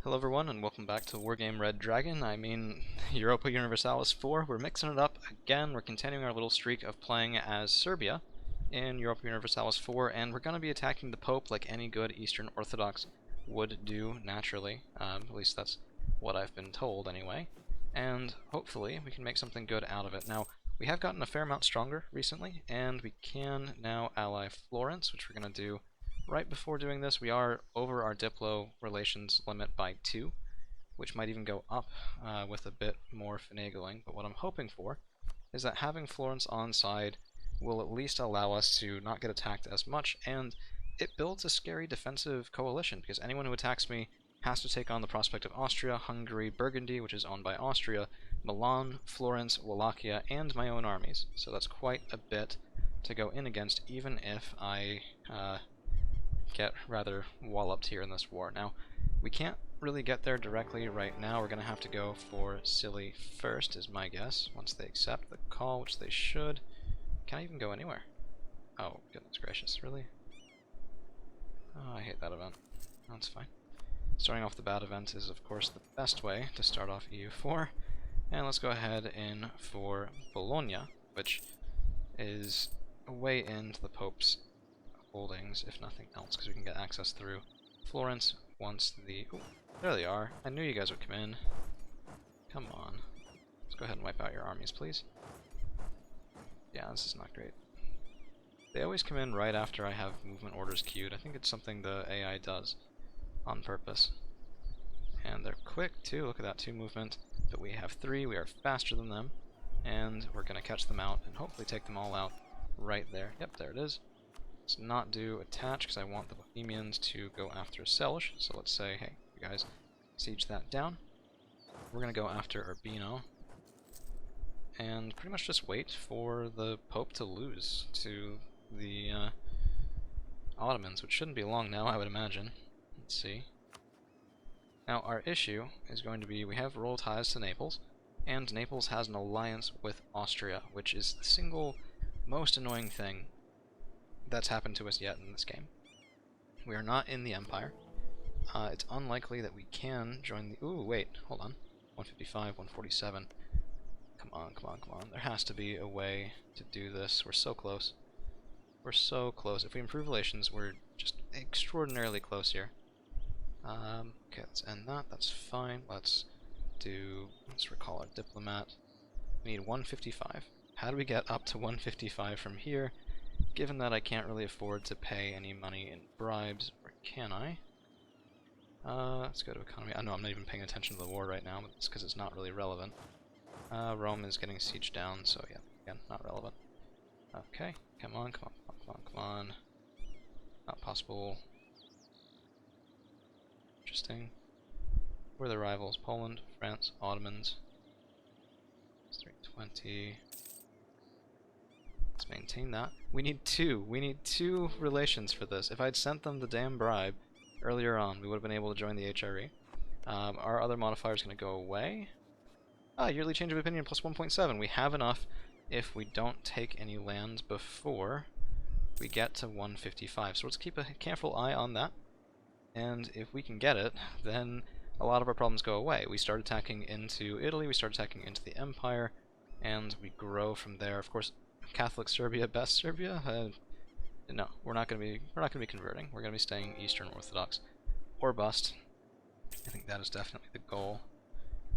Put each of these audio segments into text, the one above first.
Hello everyone and welcome back to Wargame Red Dragon, Europa Universalis 4. We're mixing it up again, we're continuing our little streak of playing as Serbia in Europa Universalis 4, and we're going to be attacking the Pope like any good Eastern Orthodox would do naturally. At least that's what I've been told anyway. And hopefully we can make something good out of it. Now, we have gotten a fair amount stronger recently, and we can now ally Florence, which we're going to do. Right before doing this, we are over our Diplo relations limit by 2, which might even go up with a bit more finagling. But what I'm hoping for is that having Florence on side will at least allow us to not get attacked as much, and it builds a scary defensive coalition, because anyone who attacks me has to take on the prospect of Austria, Hungary, Burgundy, which is owned by Austria, Milan, Florence, Wallachia, and my own armies. So that's quite a bit to go in against, even if I get rather walloped here in this war. Now, we can't really get there directly right now. We're going to have to go for Scilly first, is my guess, once they accept the call, which they should. Can I even go anywhere? Oh, goodness gracious, really? Oh, I hate that event. That's fine. Starting off the bad event is, of course, the best way to start off EU4. And let's go ahead in for Bologna, which is a way into the Pope's holdings, if nothing else, because we can get access through Florence once the... Ooh, there they are. I knew you guys would come in. Come on. Let's go ahead and wipe out your armies, please. Yeah, this is not great. They always come in right after I have movement orders queued. I think it's something the AI does on purpose. And they're quick, too. Look at that, 2 movement. But we have 3. We are faster than them. And we're going to catch them out and hopefully take them all out right there. Yep, there it is. Let's not do attach, because I want the Bohemians to go after Selj. So let's say, hey, you guys, siege that down. We're going to go after Urbino. And pretty much just wait for the Pope to lose to the Ottomans, which shouldn't be long now, I would imagine. Let's see. Now, our issue is going to be, we have royal ties to Naples, and Naples has an alliance with Austria, which is the single most annoying thing that's happened to us yet in this game. We are not in the Empire. It's unlikely that we can join the... Ooh, wait, hold on. 155, 147. Come on, come on, come on. There has to be a way to do this. We're so close. We're so close. If we improve relations, we're just extraordinarily close here. Okay, let's end that. That's fine. Let's recall our diplomat. We need 155. How do we get up to 155 from here? Given that I can't really afford to pay any money in bribes, or can I? Let's go to economy. I know I'm not even paying attention to the war right now, but it's because it's not really relevant. Rome is getting sieged down, so yeah, again, not relevant. Okay, come on, come on, come on, come on, come on. Not possible. Interesting. Who are the rivals? Poland, France, Ottomans. 320. Let's maintain that. We need 2. We need 2 relations for this. If I'd sent them the damn bribe earlier on, we would have been able to join the HRE. Our other modifier is going to go away. Yearly change of opinion plus 1.7. We have enough if we don't take any lands before we get to 155. So let's keep a careful eye on that. And if we can get it, then a lot of our problems go away. We start attacking into Italy, we start attacking into the Empire, and we grow from there. Of course, Catholic Serbia, best Serbia? No, we're not going to be converting. We're going to be staying Eastern Orthodox or bust. I think that is definitely the goal.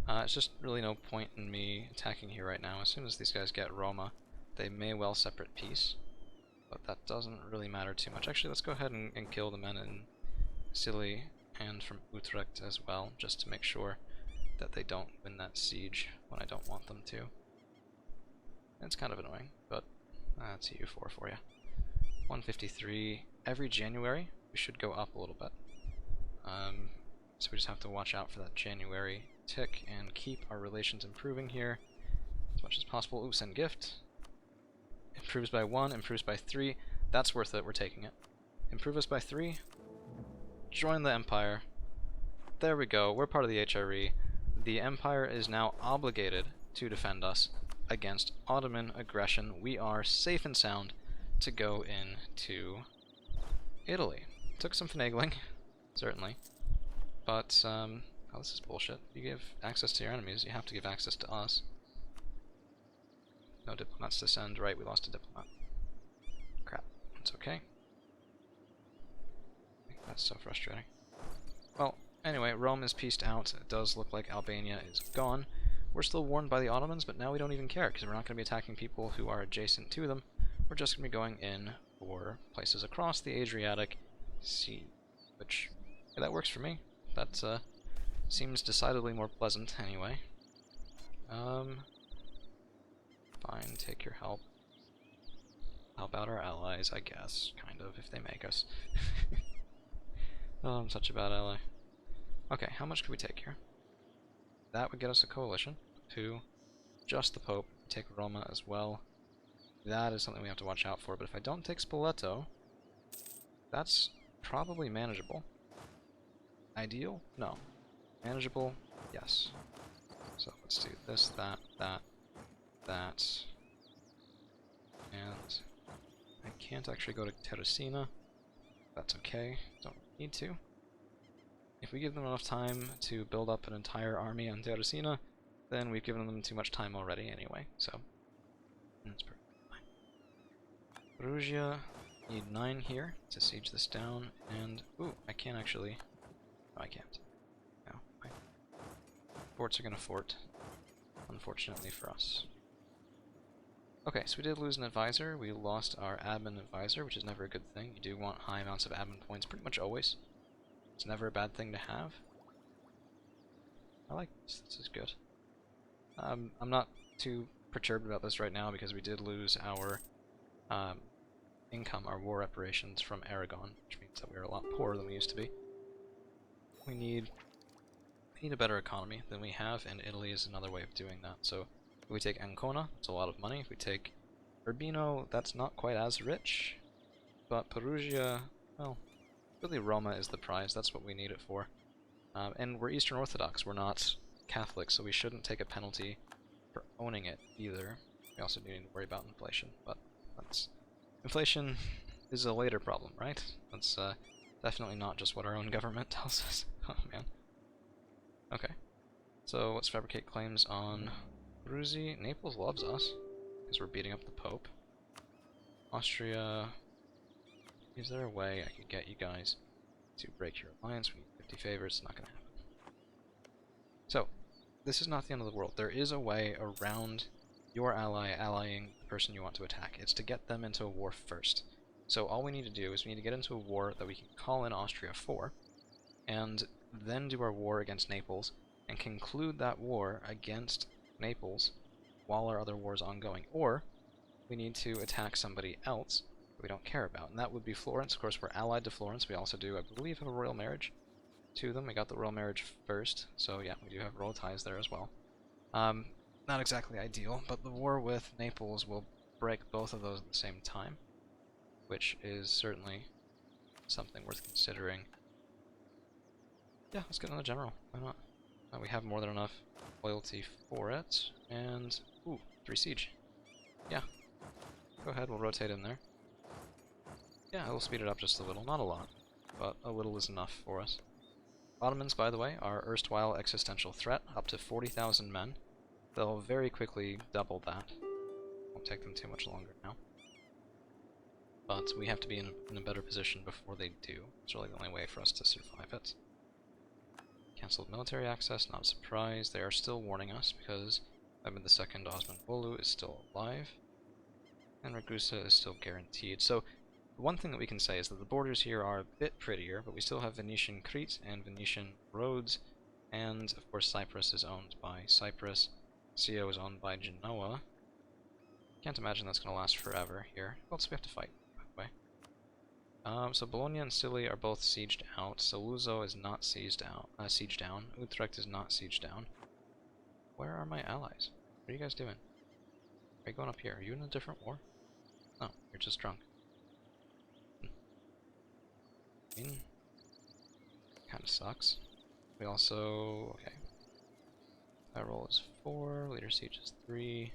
It's just really no point in me attacking here right now. As soon as these guys get Roma, they may well separate peace, but that doesn't really matter too much. Actually, let's go ahead and kill the men in Scilly and from Utrecht as well, just to make sure that they don't win that siege when I don't want them to. It's kind of annoying, but that's EU4 for you. 153. Every January, we should go up a little bit. So we just have to watch out for that January tick and keep our relations improving here as much as possible. Ooh, send gift. Improves by 1, improves by 3. That's worth it, we're taking it. Improve us by 3. Join the Empire. There we go, we're part of the HRE. The Empire is now obligated to defend us against Ottoman aggression. We are safe and sound to go into Italy. Took some finagling, certainly, but this is bullshit. You give access to your enemies, you have to give access to us. No diplomats to send. Right, we lost a diplomat. Crap. That's okay. That's so frustrating. Well, anyway, Rome is pieced out. It does look like Albania is gone. We're still warned by the Ottomans, but now we don't even care, because we're not going to be attacking people who are adjacent to them. We're just going to be going in for places across the Adriatic Sea, which, yeah, that works for me. That seems decidedly more pleasant, anyway. Fine, take your help. Help out our allies, I guess, kind of, if they make us. Oh, I'm such a bad ally. Okay, how much could we take here? That would get us a coalition to just the Pope, take Roma as well. That is something we have to watch out for, but if I don't take Spoleto, that's probably manageable. Ideal? No. Manageable? Yes. So let's do this, that, and I can't actually go to Terracina. That's okay, don't need to. If we give them enough time to build up an entire army on Terracina, then we've given them too much time already anyway, so that's perfectly fine. Perugia, need 9 here to siege this down, and ooh, I can't actually. No, I can't. No, my forts are gonna fort, unfortunately for us. Okay, so we did lose an advisor. We lost our admin advisor, which is never a good thing. You do want high amounts of admin points pretty much always. It's never a bad thing to have. I like this. This is good. I'm not too perturbed about this right now because we did lose our income, our war reparations from Aragon, which means that we're a lot poorer than we used to be. We need a better economy than we have, and Italy is another way of doing that. So if we take Ancona, it's a lot of money. If we take Urbino, that's not quite as rich, but Perugia, well, really Roma is the prize. That's what we need it for. And we're Eastern Orthodox. We're not Catholic, so we shouldn't take a penalty for owning it either. We also need to worry about inflation, but inflation is a later problem, right? That's definitely not just what our own government tells us. Oh man. Okay. So let's fabricate claims on Bruzzi. Naples loves us because we're beating up the Pope. Austria. Is there a way I could get you guys to break your alliance? We need 50 favors. It's not going to happen. So, this is not the end of the world. There is a way around your ally allying the person you want to attack. It's to get them into a war first. So all we need to do is we need to get into a war that we can call in Austria for, and then do our war against Naples, and conclude that war against Naples while our other war is ongoing. Or, we need to attack somebody else we don't care about, and that would be Florence. Of course, we're allied to Florence. We also do, I believe, have a royal marriage to them. We got the royal marriage first, so yeah, we do have royal ties there as well. Not exactly ideal, but the war with Naples will break both of those at the same time, which is certainly something worth considering. Yeah, let's get on the general. Why not? We have more than enough loyalty for it, and ooh, 3 siege. Yeah, go ahead, we'll rotate in there. Yeah, it'll speed it up just a little, not a lot, but a little is enough for us. Ottomans, by the way, are erstwhile existential threat, up to 40,000 men. They'll very quickly double that. Won't take them too much longer now. But we have to be in a better position before they do. It's really the only way for us to survive it. Cancelled military access, not a surprise. They are still warning us because Mehmed II Osman Bolu is still alive. And Ragusa is still guaranteed. So one thing that we can say is that the borders here are a bit prettier, but we still have Venetian Crete and Venetian roads, and of course Cyprus is owned by Cyprus. Scio is owned by Genoa. Can't imagine that's going to last forever here. Who else do we have to fight, by the way? So Bologna and Scilly are both sieged out. Saluzzo is not sieged down. Utrecht is not sieged down. Where are my allies? What are you guys doing? Are you going up here? Are you in a different war? No, you're just drunk. Kinda sucks. We also... okay. That roll is 4, leader siege is 3.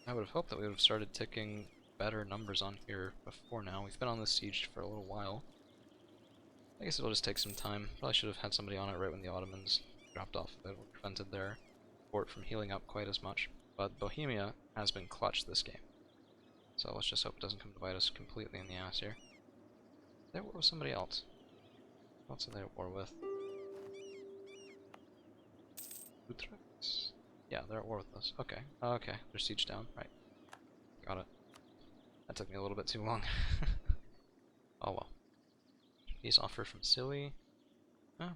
I would have hoped that we would have started ticking better numbers on here before now. We've been on this siege for a little while. I guess it'll just take some time. Probably should have had somebody on it right when the Ottomans dropped off of it, or prevented their fort from healing up quite as much. But Bohemia has been clutch this game. So let's just hope it doesn't come to bite us completely in the ass here. They're at war with somebody else. What else are they at war with? Utrecht? Yeah, they're at war with us. Okay. Okay, they're siege down. Right. Got it. That took me a little bit too long. Oh well. Peace offer from Silly.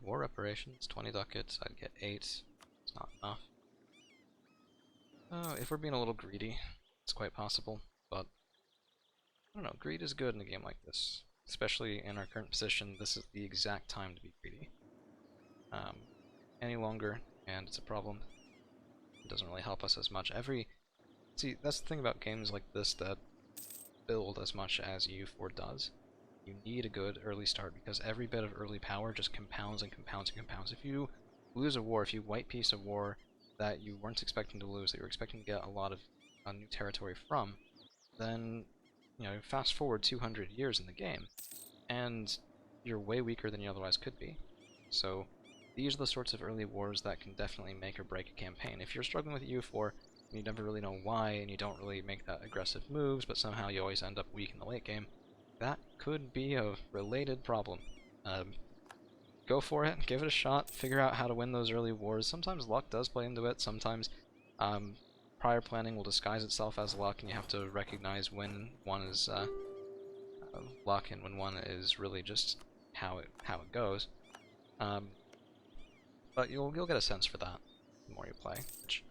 War reparations, 20 ducats. I'd get 8. It's not enough. If we're being a little greedy, it's quite possible, but I don't know, greed is good in a game like this. Especially in our current position, this is the exact time to be greedy. Any longer, and it's a problem. It doesn't really help us as much. See, that's the thing about games like this that build as much as EU4 does. You need a good early start, because every bit of early power just compounds and compounds and compounds. If you lose a war, if you white piece a war that you weren't expecting to lose, that you were expecting to get a lot of new territory from, then, you know, fast forward 200 years in the game, and you're way weaker than you otherwise could be. So these are the sorts of early wars that can definitely make or break a campaign. If you're struggling with EU4, and you never really know why, and you don't really make that aggressive moves, but somehow you always end up weak in the late game, that could be a related problem. Go for it, give it a shot, figure out how to win those early wars. Sometimes luck does play into it, sometimes prior planning will disguise itself as luck, and you have to recognize when one is luck and when one is really just how it goes. But you'll get a sense for that the more you play, which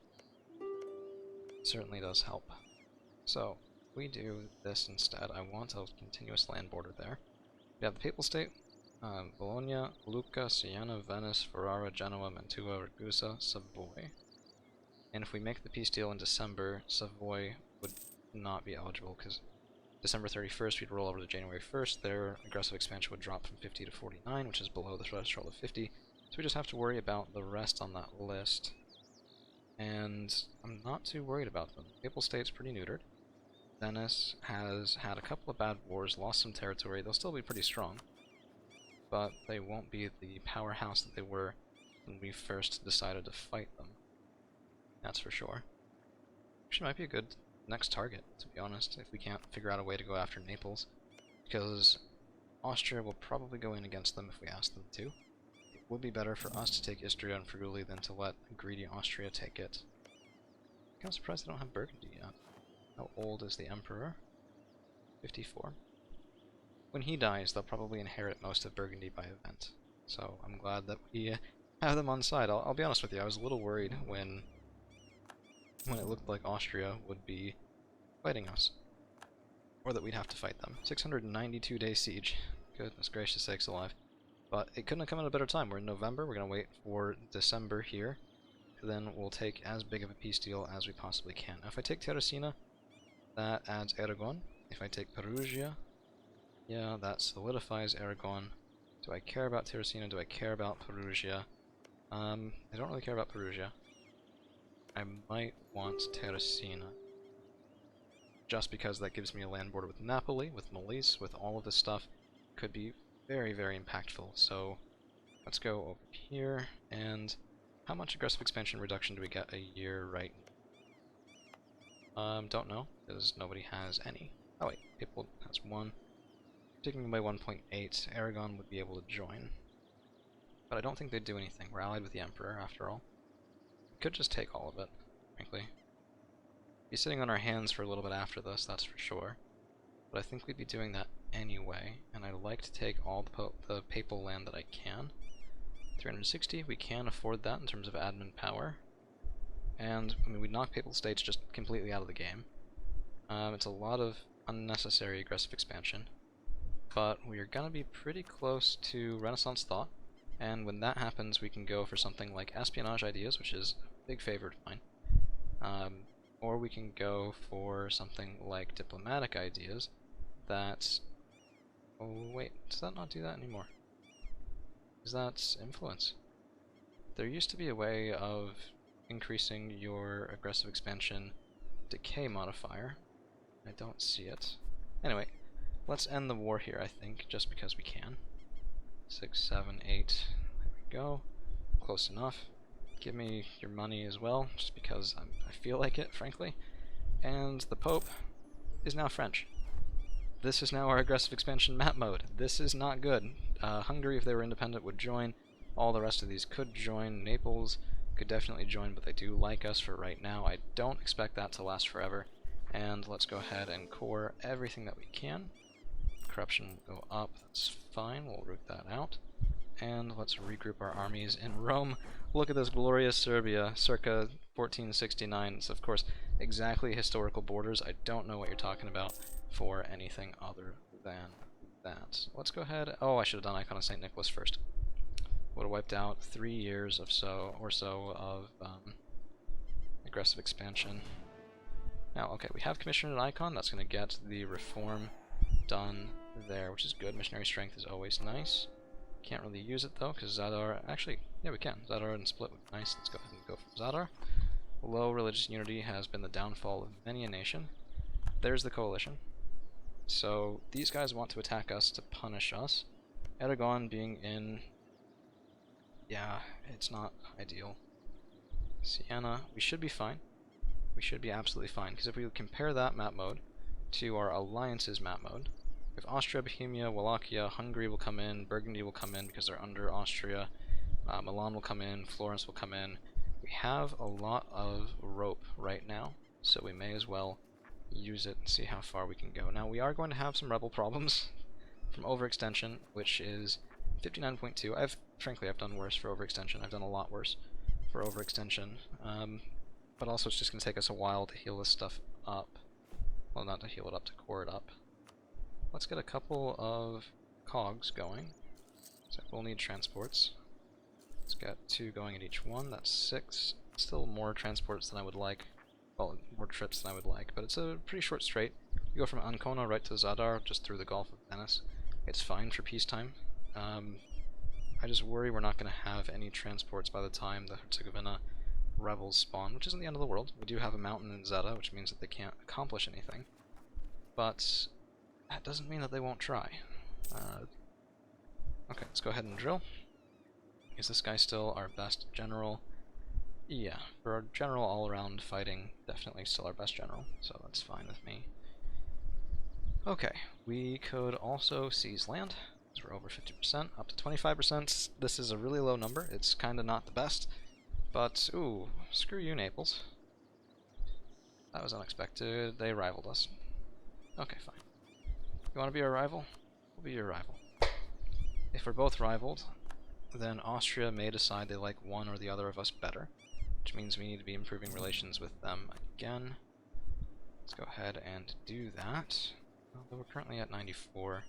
certainly does help. So we do this instead. I want a continuous land border there. We have the Papal State, Bologna, Lucca, Siena, Venice, Ferrara, Genoa, Mantua, Ragusa, Savoy. And if we make the peace deal in December, Savoy would not be eligible, because December 31st we'd roll over to January 1st, their aggressive expansion would drop from 50 to 49, which is below the threshold of 50, so we just have to worry about the rest on that list. And I'm not too worried about them. Papal State's pretty neutered. Venice has had a couple of bad wars, lost some territory. They'll still be pretty strong, but they won't be the powerhouse that they were when we first decided to fight them. That's for sure. Actually, might be a good next target, to be honest, if we can't figure out a way to go after Naples, because Austria will probably go in against them if we ask them to. It would be better for us to take Istria and Friuli than to let greedy Austria take it. I'm kind of surprised they don't have Burgundy yet. How old is the Emperor? 54. When he dies, they'll probably inherit most of Burgundy by event, so I'm glad that we have them on side. I'll be honest with you, I was a little worried when it looked like Austria would be fighting us, or that we'd have to fight them. 692-day siege. Goodness gracious sakes alive. But it couldn't have come at a better time. We're in November, we're going to wait for December here, and then we'll take as big of a peace deal as we possibly can. Now, if I take Terracina, that adds Aragon. If I take Perugia, yeah, that solidifies Aragon. Do I care about Terracina? Do I care about Perugia? I don't really care about Perugia. I might want Terracina, just because that gives me a land border with Napoli, with Molise, with all of this stuff. Could be very, very impactful. So let's go over here, and how much aggressive expansion reduction do we get a year right now? Don't know, because nobody has any. Oh wait, Papal has 1. Taking away 1.8, Aragon would be able to join. But I don't think they'd do anything. We're allied with the Emperor, after all. We could just take all of it, frankly. Be sitting on our hands for a little bit after this, that's for sure. But I think we'd be doing that anyway, and I'd like to take all the papal land that I can. 360, we can afford that in terms of admin power. And, I mean, we'd knock Papal States just completely out of the game. It's a lot of unnecessary aggressive expansion. But we are going to be pretty close to Renaissance thought, and when that happens we can go for something like espionage ideas, which is a big favorite of mine. Or we can go for something like diplomatic ideas that... Oh wait, does that not do that anymore? Is that influence? There used to be a way of increasing your aggressive expansion decay modifier. I don't see it. Anyway, let's end the war here, I think, just because we can. 6, 7, 8. There we go. Close enough. Give me your money as well, just because I feel like it, frankly. And the Pope is now French. This is now our aggressive expansion map mode. This is not good. Hungary, if they were independent, would join. All the rest of these could join. Naples could definitely join, but they do like us for right now. I don't expect that to last forever. And let's go ahead and core everything that we can. Corruption will go up. That's fine. We'll root that out. And let's regroup our armies in Rome. Look at this glorious Serbia, circa 1469. It's, of course, exactly historical borders. I don't know what you're talking about for anything other than that. Let's go ahead. Oh, I should have done Icon of St. Nicholas first. Would have wiped out 3 years of so of aggressive expansion. Now, okay, we have commissioned an icon. That's going to get the reform done there, which is good. Missionary strength is always nice. Can't really use it though, because Zadar, actually, yeah, we can. Zadar and Split would be nice. Let's go ahead and go for Zadar. Low religious unity has been the downfall of many a nation. There's the coalition. So these guys want to attack us to punish us. Aragon being in, yeah, it's not ideal. Siena, we should be fine. We should be absolutely fine, because if we compare that map mode to our alliances map mode, if Austria, Bohemia, Wallachia, Hungary will come in, Burgundy will come in because they're under Austria, Milan will come in, Florence will come in. We have a lot of rope right now, so we may as well use it and see how far we can go. Now, we are going to have some rebel problems from overextension, which is 59.2. Frankly, I've done worse for overextension. I've done a lot worse for overextension. But also it's just going to take us a while to heal this stuff up. Well, not to heal it up, to core it up. Let's get a couple of cogs going. So we'll need transports. Let's get 2 going at each one. That's 6. Still more transports than I would like. Well, more trips than I would like, but it's a pretty short straight. You go from Ancona right to Zadar, just through the Gulf of Venice. It's fine for peacetime. I just worry we're not going to have any transports by the time the Herzegovina rebels spawn, which isn't the end of the world. We do have a mountain in Zeta, which means that they can't accomplish anything. But that doesn't mean that they won't try. Okay, let's go ahead and drill. Is this guy still our best general? Yeah, for our general all-around fighting, definitely still our best general, so that's fine with me. Okay, we could also seize land, because we're over 50%, up to 25%. This is a really low number. It's kind of not the best. But, ooh, screw you, Naples. That was unexpected. They rivaled us. Okay, fine. You want to be our rival? We'll be your rival. If we're both rivaled, then Austria may decide they like one or the other of us better, which means we need to be improving relations with them again. Let's go ahead and do that. Although we're currently at 94.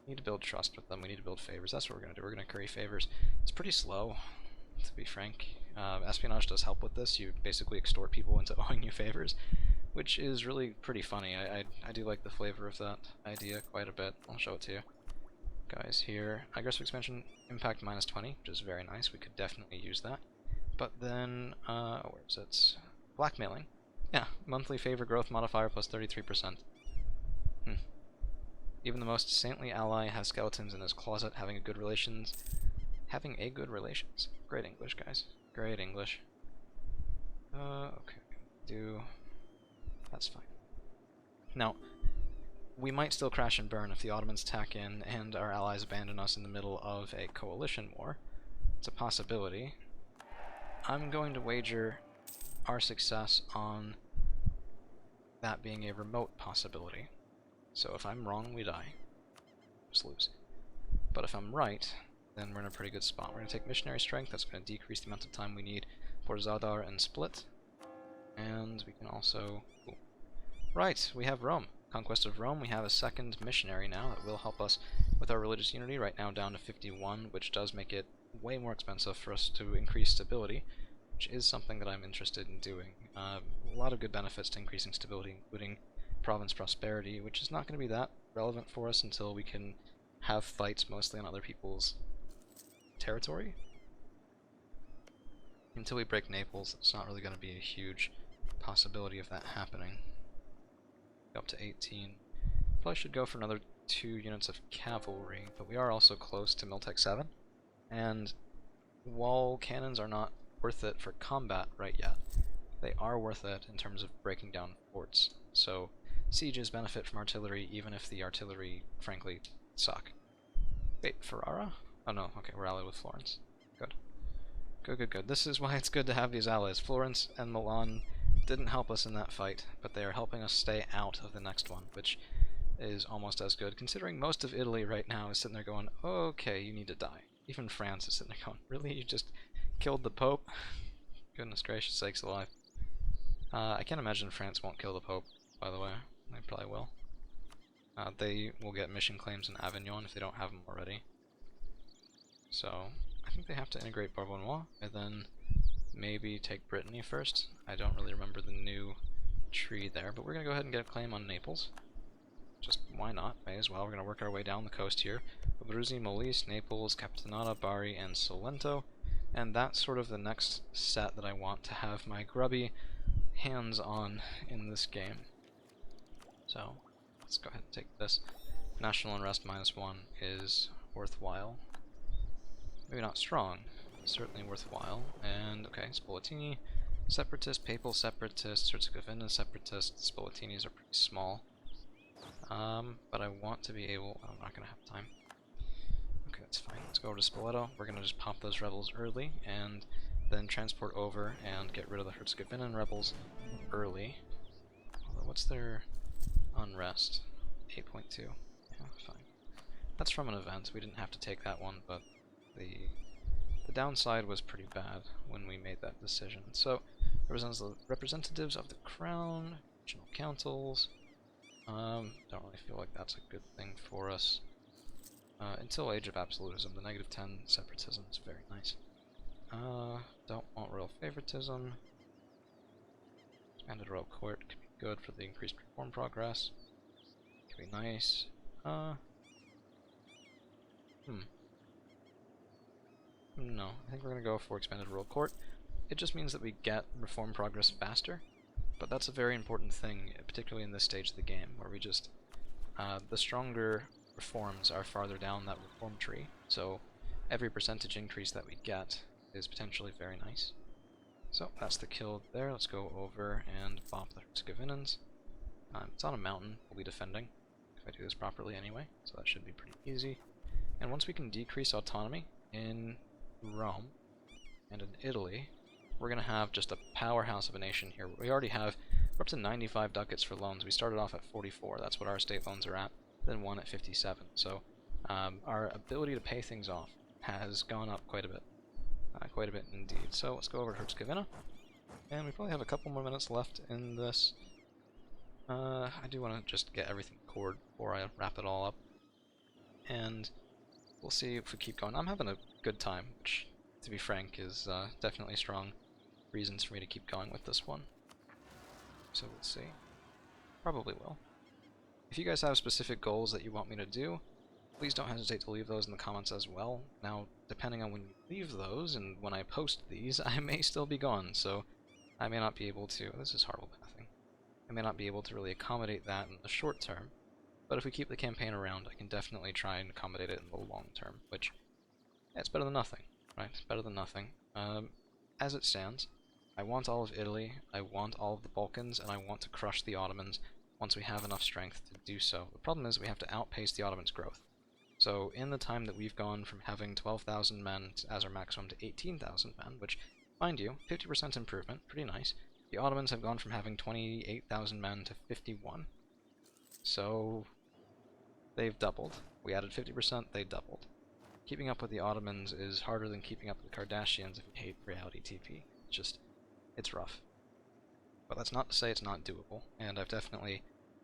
We need to build trust with them. We need to build favors. That's what we're going to do. We're going to curry favors. It's pretty slow, to be frank. Espionage does help with this. You basically extort people into owing you favors, which is really pretty funny. I do like the flavor of that idea quite a bit. I'll show it to you. Guys, here, aggressive expansion impact -20, which is very nice. We could definitely use that. But then, where is it? Blackmailing. Yeah, monthly favor growth modifier plus 33%. Even the most saintly ally has skeletons in his closet. Having a good relations. Great English, guys. Great English. Okay, that's fine. Now, we might still crash and burn if the Ottomans attack in and our allies abandon us in the middle of a coalition war. It's a possibility. I'm going to wager our success on that being a remote possibility. So if I'm wrong, we die. Just lose. But if I'm right, then we're in a pretty good spot. We're going to take missionary strength. That's going to decrease the amount of time we need for Zadar and Split. And we can also... Ooh. Right, we have Rome. Conquest of Rome. We have a second missionary now that will help us with our religious unity, right now down to 51, which does make it way more expensive for us to increase stability, which is something that I'm interested in doing. A lot of good benefits to increasing stability, including province prosperity, which is not going to be that relevant for us until we can have fights mostly on other people's territory. Until we break Naples, it's not really going to be a huge possibility of that happening. Up to 18. Probably should go for another 2 units of cavalry, but we are also close to Miltech 7, and while cannons are not worth it for combat right yet, they are worth it in terms of breaking down forts. So sieges benefit from artillery even if the artillery, frankly, suck. Wait, Ferrara? Oh no, okay, we're allied with Florence. Good. Good. This is why it's good to have these allies. Florence and Milan didn't help us in that fight, but they are helping us stay out of the next one, which is almost as good, considering most of Italy right now is sitting there going, okay, you need to die. Even France is sitting there going, really? You just killed the Pope? Goodness gracious sakes alive. I can't imagine France won't kill the Pope, by the way. They probably will. They will get mission claims in Avignon if they don't have them already. So, I think they have to integrate Bourbonnois, and then maybe take Brittany first. I don't really remember the new tree there, but we're going to go ahead and get a claim on Naples. Just why not? May as well. We're going to work our way down the coast here. Abruzzi, Molise, Naples, Capitanata, Bari, and Salento. And that's sort of the next set that I want to have my grubby hands on in this game. So, let's go ahead and take this. National Unrest -1 is worthwhile. Maybe not strong, but certainly worthwhile. And, okay, Spoletini, Separatist, Papal Separatist, Herzegovina Separatist. Spoletinis are pretty small. But I want to be able... I'm not going to have time. Okay, that's fine. Let's go over to Spoleto. We're going to just pop those rebels early, and then transport over and get rid of the Herzegovinian rebels early. Although, what's their unrest? 8.2. Yeah, fine. That's from an event. We didn't have to take that one, but the downside was pretty bad when we made that decision. So, represents the representatives of the crown, regional councils. Don't really feel like that's a good thing for us. Until Age of Absolutism, the -10 separatism is very nice. Don't want royal favoritism. Expanded royal court could be good for the increased reform progress. Could be nice. No, I think we're gonna go for expanded royal court. It just means that we get reform progress faster, but that's a very important thing, particularly in this stage of the game, where we just, the stronger reforms are farther down that reform tree, so every percentage increase that we get is potentially very nice. So that's the kill there. Let's go over and bop the Herzegovinans. It's on a mountain, we'll be defending, if I do this properly anyway, so that should be pretty easy. And once we can decrease autonomy in Rome and in Italy, we're going to have just a powerhouse of a nation here. We're up to 95 ducats for loans. We started off at 44, that's what our state loans are at, then one at 57. So our ability to pay things off has gone up quite a bit indeed. So let's go over to Herzegovina, and we probably have a couple more minutes left in this. I do want to just get everything cored before I wrap it all up, and we'll see if we keep going. I'm having a good time, which, to be frank, is definitely strong reasons for me to keep going with this one. So we'll see. Probably will. If you guys have specific goals that you want me to do, please don't hesitate to leave those in the comments as well. Now, depending on when you leave those and when I post these, I may still be gone, so I may not be able to... This is horrible pathing. I may not be able to really accommodate that in the short term, but if we keep the campaign around, I can definitely try and accommodate it in the long term, which, yeah, it's better than nothing, right? It's better than nothing. As it stands, I want all of Italy, I want all of the Balkans, and I want to crush the Ottomans once we have enough strength to do so. The problem is we have to outpace the Ottomans' growth. So in the time that we've gone from having 12,000 men as our maximum to 18,000 men, which, mind you, 50% improvement, pretty nice, the Ottomans have gone from having 28,000 men to 51. So they've doubled. We added 50%, they doubled. Keeping up with the Ottomans is harder than keeping up with the Kardashians if you hate reality TV. It's rough. But that's not to say it's not doable, and I've definitely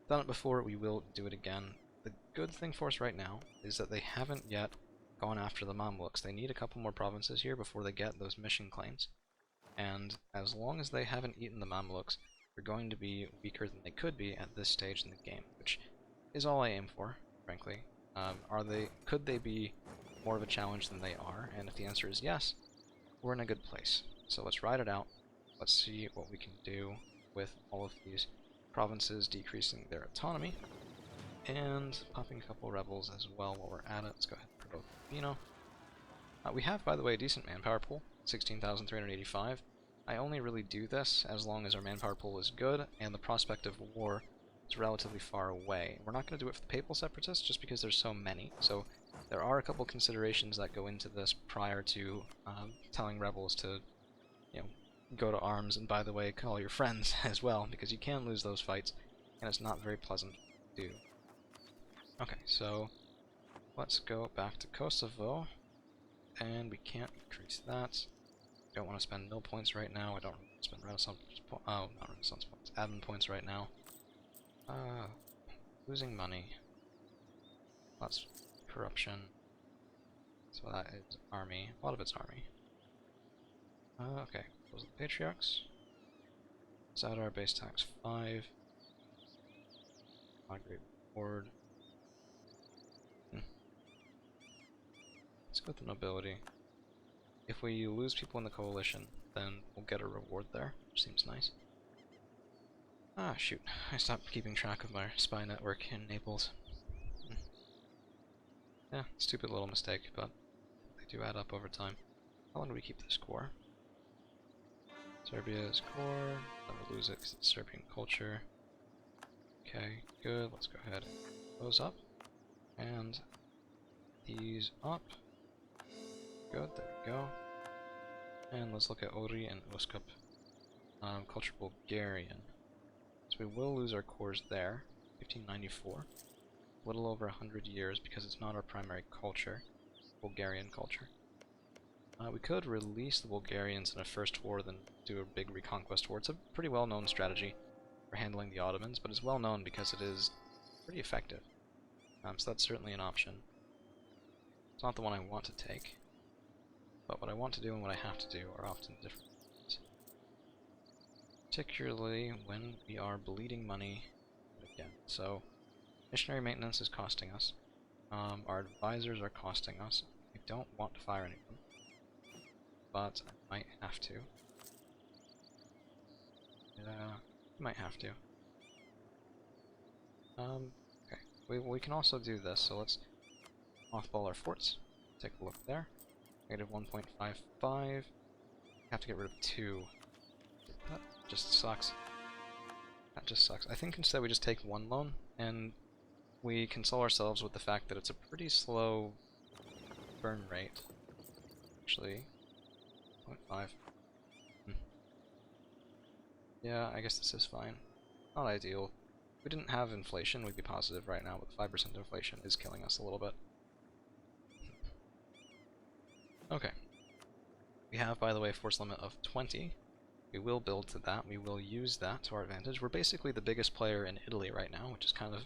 done it before, we will do it again. The good thing for us right now is that they haven't yet gone after the Mamluks. They need a couple more provinces here before they get those mission claims. And as long as they haven't eaten the Mamluks, they're going to be weaker than they could be at this stage in the game, which is all I aim for, frankly. Could they be more of a challenge than they are? And if the answer is yes, we're in a good place. So let's ride it out. Let's see what we can do with all of these provinces decreasing their autonomy. And popping a couple rebels as well while we're at it. Let's go ahead and provoke Vino. We have, by the way, a decent manpower pool, 16,385. I only really do this as long as our manpower pool is good and the prospect of war is relatively far away. We're not going to do it for the Papal Separatists just because there's so many, so there are a couple considerations that go into this prior to telling rebels to, you know, go to arms, and by the way, call your friends as well, because you can lose those fights, and it's not very pleasant to do. Okay, so let's go back to Kosovo, and we can't increase that. Don't want to spend mill points right now. I don't want to spend Renaissance points. Oh, not Renaissance points. Admin points right now. Losing money. That's corruption. So that is army. A lot of it's army. Okay. Those are the patriarchs. Set our base tax 5. Migrate reward. Let's go with the nobility. If we lose people in the coalition, then we'll get a reward there, which seems nice. Ah, shoot. I stopped keeping track of my spy network in Naples. Yeah, stupid little mistake, but they do add up over time. How long do we keep this core? Serbia is core. Never lose it because it's Serbian culture. Okay, good. Let's go ahead and those up. And these up. Good, there we go. And let's look at Ori and Uskap. Culture Bulgarian. So we will lose our cores there. 1594. A little over 100 years because it's not our primary culture. Bulgarian culture. We could release the Bulgarians in a first war, then do a big reconquest war. It's a pretty well-known strategy for handling the Ottomans, but it's well known because it is pretty effective. So that's certainly an option. It's not the one I want to take. But what I want to do and what I have to do are often different things. Particularly when we are bleeding money again. So, missionary maintenance is costing us. Our advisors are costing us. I don't want to fire any of them. But I might have to. Yeah, I might have to. Okay, we can also do this, so let's mothball our forts. Take a look there. Negative 1.55. Have to get rid of 2. That just sucks. That just sucks. I think instead we just take 1 loan, and we console ourselves with the fact that it's a pretty slow burn rate. Actually, 0.5. Yeah, I guess this is fine. Not ideal. If we didn't have inflation, we'd be positive right now, but 5% inflation is killing us a little bit. Okay. We have, by the way, a force limit of 20. We will build to that. We will use that to our advantage. We're basically the biggest player in Italy right now, which is kind of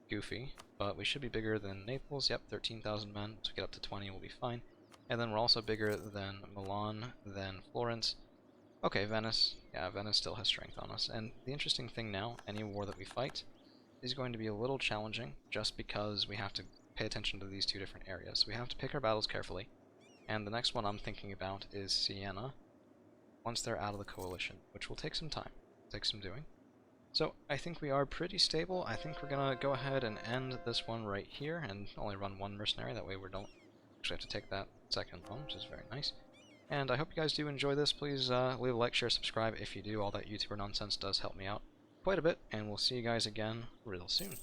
goofy, but we should be bigger than Naples. Yep, 13,000 men. Once we get up to 20, we'll be fine. And then we're also bigger than Milan, than Florence. Okay, Venice. Yeah, Venice still has strength on us. And the interesting thing now, any war that we fight is going to be a little challenging, just because we have to pay attention to these two different areas. So we have to pick our battles carefully. And the next one I'm thinking about is Siena, once they're out of the coalition, which will take some time, take some doing. So I think we are pretty stable. I think we're gonna go ahead and end this one right here and only run 1 mercenary, that way we don't actually have to take that second loan, which is very nice. And I hope you guys do enjoy this. Please leave a like, share, subscribe if you do. All that YouTuber nonsense does help me out quite a bit, and we'll see you guys again real soon.